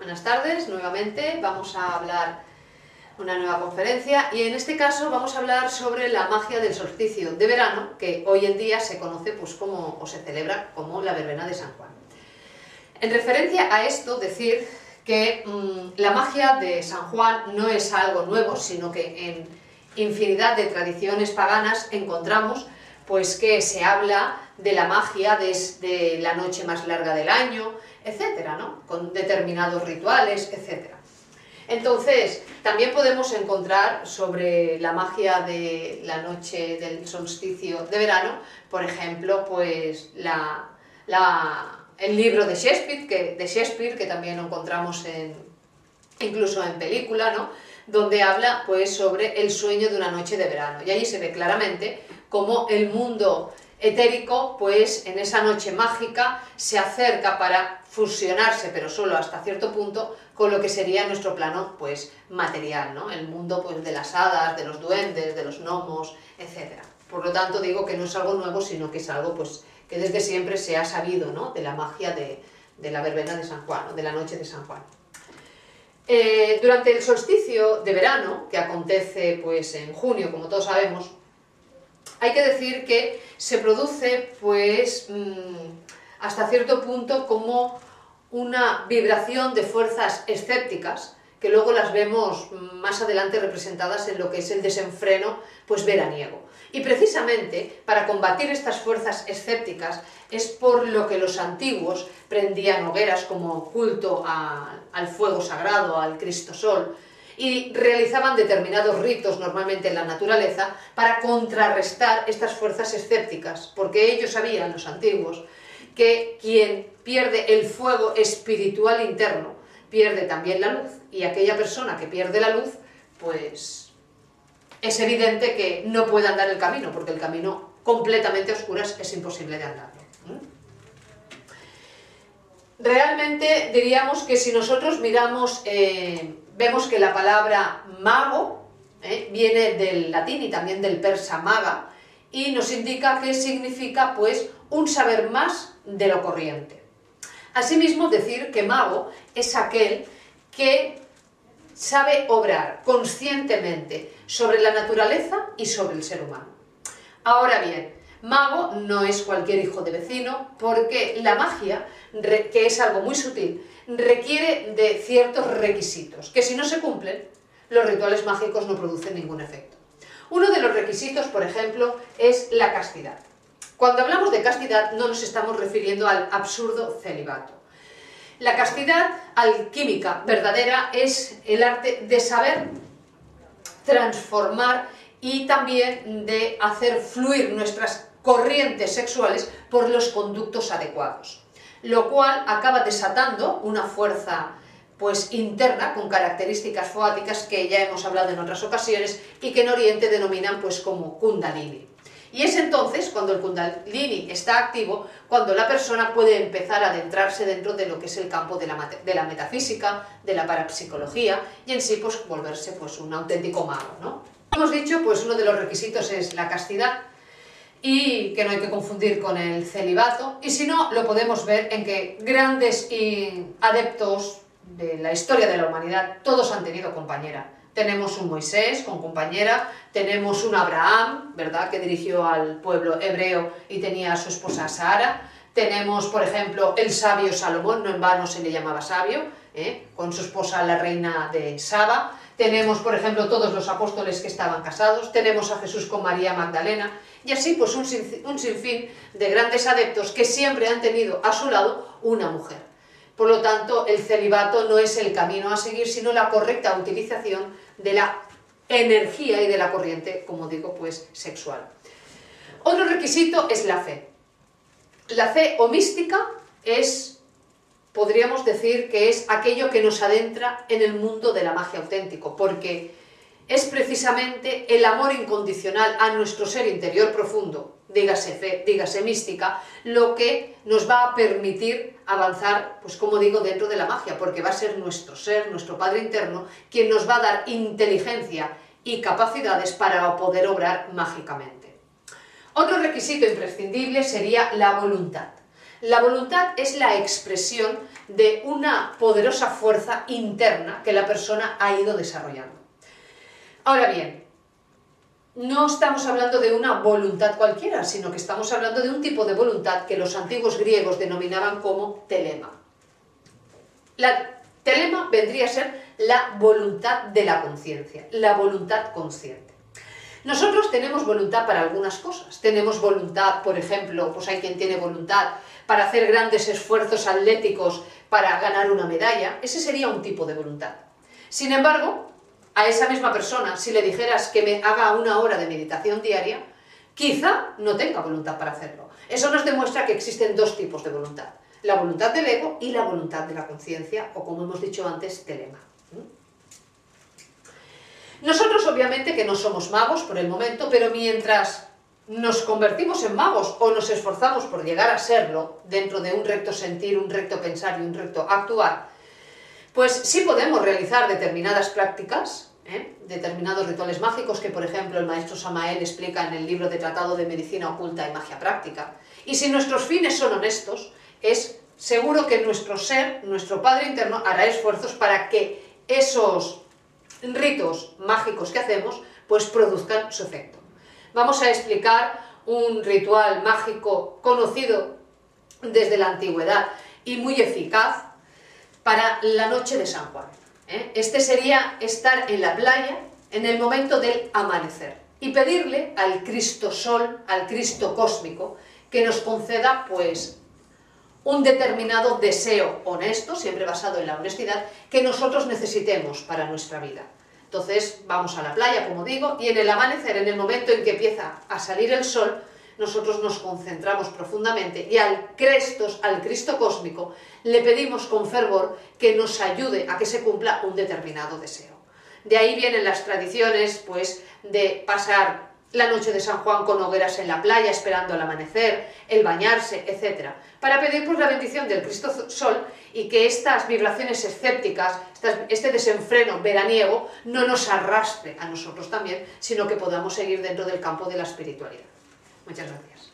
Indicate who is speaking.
Speaker 1: Buenas tardes, nuevamente vamos a hablar una nueva conferencia y en este caso vamos a hablar sobre la magia del solsticio de verano, que hoy en día se conoce pues como, o se celebra como la verbena de San Juan. En referencia a esto, decir que la magia de San Juan no es algo nuevo, sino que en infinidad de tradiciones paganas encontramos pues que se habla de la magia desde la noche más larga del año, etcétera, ¿no? Con determinados rituales, etcétera. Entonces, también podemos encontrar sobre la magia de la noche del solsticio de verano, por ejemplo, pues el libro de Shakespeare, que también lo encontramos incluso en película, ¿no? Donde habla pues sobre el sueño de una noche de verano. Y allí se ve claramente cómo el mundo etérico, pues en esa noche mágica, se acerca para fusionarse, pero solo hasta cierto punto, con lo que sería nuestro plano pues material, ¿no? El mundo pues de las hadas, de los duendes, de los gnomos, etc. Por lo tanto digo que no es algo nuevo, sino que es algo pues que desde siempre se ha sabido, ¿no? De la magia de la verbena de San Juan, ¿no? De la noche de San Juan. Durante el solsticio de verano, que acontece pues en junio, como todos sabemos, hay que decir que se produce pues hasta cierto punto como una vibración de fuerzas escépticas, que luego las vemos más adelante representadas en lo que es el desenfreno pues veraniego. Y precisamente para combatir estas fuerzas escépticas es por lo que los antiguos prendían hogueras como culto al fuego sagrado, al Cristo Sol, y realizaban determinados ritos normalmente en la naturaleza para contrarrestar estas fuerzas escépticas, porque ellos sabían, los antiguos, que quien pierde el fuego espiritual interno pierde también la luz, y aquella persona que pierde la luz, pues es evidente que no puede andar el camino, porque el camino completamente a oscuras es imposible de andarlo. Realmente diríamos que si nosotros miramos, vemos que la palabra mago viene del latín y también del persa maga, y nos indica que significa pues un saber más de lo corriente. Asimismo, decir que mago es aquel que sabe obrar conscientemente sobre la naturaleza y sobre el ser humano. Ahora bien, mago no es cualquier hijo de vecino, porque la magia, que es algo muy sutil, requiere de ciertos requisitos, que si no se cumplen, los rituales mágicos no producen ningún efecto. Uno de los requisitos, por ejemplo, es la castidad. Cuando hablamos de castidad no nos estamos refiriendo al absurdo celibato. La castidad alquímica verdadera es el arte de saber transformar y también de hacer fluir nuestras corrientes sexuales por los conductos adecuados, lo cual acaba desatando una fuerza pues interna con características foáticas que ya hemos hablado en otras ocasiones y que en Oriente denominan pues como Kundalini. Y es entonces cuando el Kundalini está activo, cuando la persona puede empezar a adentrarse dentro de lo que es el campo de la metafísica, de la parapsicología y en sí pues volverse pues un auténtico mago, ¿no? Hemos dicho pues uno de los requisitos es la castidad, y que no hay que confundir con el celibato, y si no lo podemos ver en que grandes adeptos de la historia de la humanidad todos han tenido compañera. Tenemos un Moisés con compañera, tenemos un Abraham, ¿verdad?, que dirigió al pueblo hebreo y tenía a su esposa Sara. Tenemos, por ejemplo, el sabio Salomón, no en vano se le llamaba sabio, con su esposa la reina de Saba. Tenemos, por ejemplo, todos los apóstoles que estaban casados. Tenemos a Jesús con María Magdalena. Y así, pues, un sinfín de grandes adeptos que siempre han tenido a su lado una mujer. Por lo tanto, el celibato no es el camino a seguir, sino la correcta utilización de la energía y de la corriente, como digo, pues sexual. Otro requisito es la fe. La fe o mística es, podríamos decir, que es aquello que nos adentra en el mundo de la magia auténtico, porque es precisamente el amor incondicional a nuestro ser interior profundo, dígase fe, dígase mística, lo que nos va a permitir avanzar, pues como digo, dentro de la magia, porque va a ser nuestro ser, nuestro Padre interno, quien nos va a dar inteligencia y capacidades para poder obrar mágicamente. Otro requisito imprescindible sería la voluntad. La voluntad es la expresión de una poderosa fuerza interna que la persona ha ido desarrollando. Ahora bien, no estamos hablando de una voluntad cualquiera, sino que estamos hablando de un tipo de voluntad que los antiguos griegos denominaban como telema. La telema vendría a ser la voluntad de la conciencia, la voluntad consciente. Nosotros tenemos voluntad para algunas cosas. Tenemos voluntad, por ejemplo, pues hay quien tiene voluntad para hacer grandes esfuerzos atléticos para ganar una medalla. Ese sería un tipo de voluntad. Sin embargo, a esa misma persona, si le dijeras que me haga 1 hora de meditación diaria, quizá no tenga voluntad para hacerlo. Eso nos demuestra que existen 2 tipos de voluntad. La voluntad del ego y la voluntad de la conciencia, o como hemos dicho antes, telema. Nosotros obviamente que no somos magos por el momento, pero mientras nos convertimos en magos o nos esforzamos por llegar a serlo, dentro de un recto sentir, un recto pensar y un recto actuar, pues sí podemos realizar determinadas prácticas, determinados rituales mágicos que, por ejemplo, el maestro Samael explica en el libro de Tratado de Medicina Oculta y Magia Práctica. Y si nuestros fines son honestos, es seguro que nuestro ser, nuestro Padre interno, hará esfuerzos para que esos ritos mágicos que hacemos, pues produzcan su efecto. Vamos a explicar un ritual mágico conocido desde la antigüedad y muy eficaz para la noche de San Juan. Este sería estar en la playa en el momento del amanecer y pedirle al Cristo Sol, al Cristo cósmico, que nos conceda pues un determinado deseo honesto, siempre basado en la honestidad, que nosotros necesitemos para nuestra vida. Entonces vamos a la playa, como digo, y en el amanecer, en el momento en que empieza a salir el sol, nosotros nos concentramos profundamente y al Cristo cósmico, le pedimos con fervor que nos ayude a que se cumpla un determinado deseo. De ahí vienen las tradiciones, pues, de pasar la noche de San Juan con hogueras en la playa esperando al amanecer, el bañarse, etc. Para pedir pues la bendición del Cristo Sol y que estas vibraciones escépticas, este desenfreno veraniego, no nos arrastre a nosotros también, sino que podamos seguir dentro del campo de la espiritualidad. Muchas gracias.